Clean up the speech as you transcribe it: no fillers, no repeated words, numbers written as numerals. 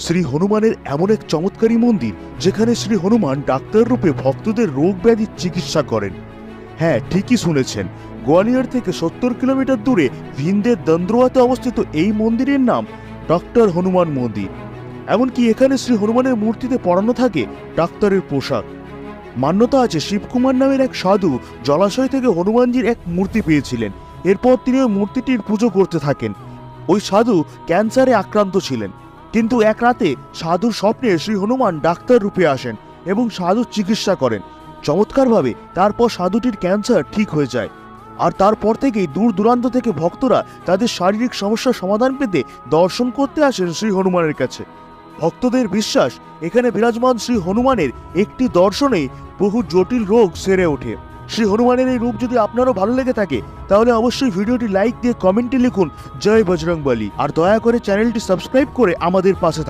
শ্রী হনুমানের এমন এক চমৎকারী মন্দির যেখানে শ্রী হনুমান ডাক্তার রূপে ভক্তদের রোগ ব্যাধির চিকিৎসা করেন। হ্যাঁ, ঠিকই শুনেছেন, গোয়ালিয়র থেকে 70 কিলোমিটার দূরে ভিন্দের দন্দ্রোয়াতে অবস্থিত এই মন্দিরের নাম ডক্টর হনুমান মন্দির। এমনকি এখানে শ্রী হনুমানের মূর্তিতে পরানো থাকে ডাক্তারের পোশাক। মান্যতা আছে, শিবকুমার নামের এক সাধু জলাশয় থেকে হনুমানজির এক মূর্তি পেয়েছিলেন। এরপর তিনি ওই মূর্তিটির পুজো করতে থাকেন। ওই সাধু ক্যান্সারে আক্রান্ত ছিলেন, কিন্তু এক রাতে সাধুর স্বপ্নে শ্রী হনুমান ডাক্তার রূপে আসেন এবং সাধুর চিকিৎসা করেন চমৎকারভাবে। তারপর সাধুটির ক্যান্সার ঠিক হয়ে যায়। আর তারপর থেকেই দূর দূরান্ত থেকে ভক্তরা তাদের শারীরিক সমস্যার সমাধান পেতে দর্শন করতে আসেন শ্রী হনুমানের কাছে। ভক্তদের বিশ্বাস, এখানে বিরাজমান শ্রী হনুমানের একটি দর্শনেই বহু জটিল রোগ সেরে ওঠে। শ্রী হনুমানের এই রূপ যদি আপনারও ভালো লেগে থাকে তাহলে অবশ্যই ভিডিওটি লাইক দিয়ে কমেন্টে লিখুন জয় বজরংবলী, আর দয়া করে চ্যানেলটি সাবস্ক্রাইব করে আমাদের পাশে